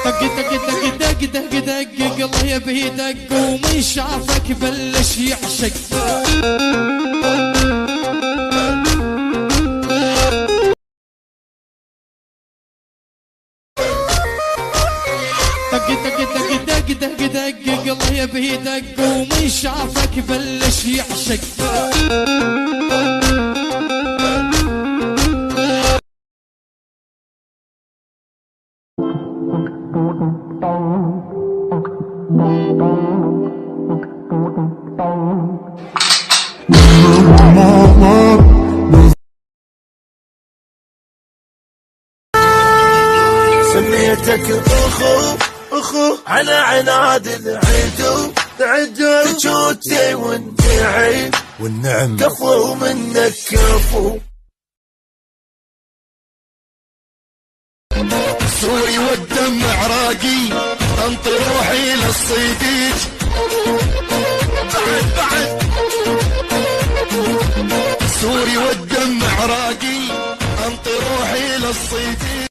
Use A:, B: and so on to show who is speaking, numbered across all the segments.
A: دق دق دق دق دق دق الله يبي دق ومن شافك بلش يعشق. دق دق دق دق دق دق الله يبي دق ومن شافك بلش يعشق.
B: سميتك اخو على عناد العدو تجوتي وانت عين والنعم كفو منك كفو. سوري والدمع راقي انطي روحي للصيديج بعد سوري والدمع راقي انطي روحي للصيديج.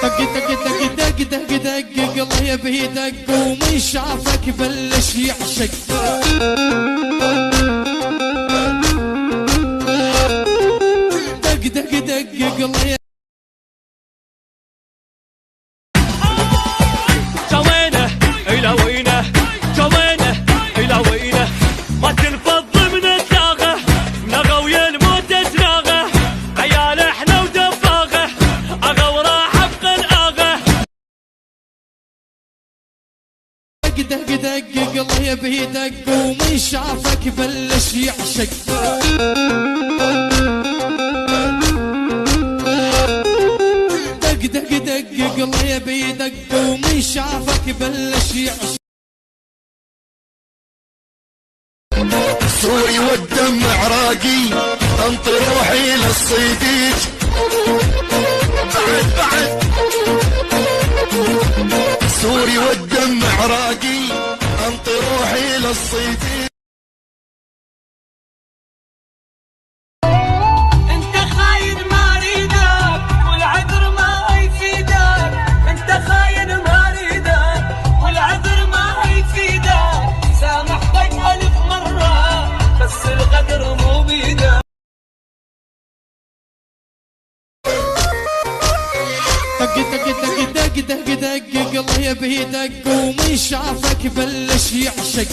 A: دق دق دق دق دق دق الله يبي دق ومن شافك بلش يعشق. دق دق دق الله
C: جوينه الى وينه جوينه الى وينه ما تنفض من الداغه نغى ويا الموت تناغه عيال احنا ودفاغه اغا وراح ابقى الاغه.
A: دق دق دق الله يبي دق ومن شافك بلش يعشق. دق دق دق الله يبي دق ومن شافك بلش يعشق.
B: سوري والدمع راقي انطي روحي للصيديج بعد سوري والدمع راقي انطي روحي للصيديج.
C: انت خاين ما اريدك والعذر ما يفيدك. انت خاين ما اريدك والعذر ما يفيدك. سامحتك 1000 مرة بس الغدر مو بيدك.
A: دق دق دق دق دق دق الله يبي دق ومن شافك بلش يعشق.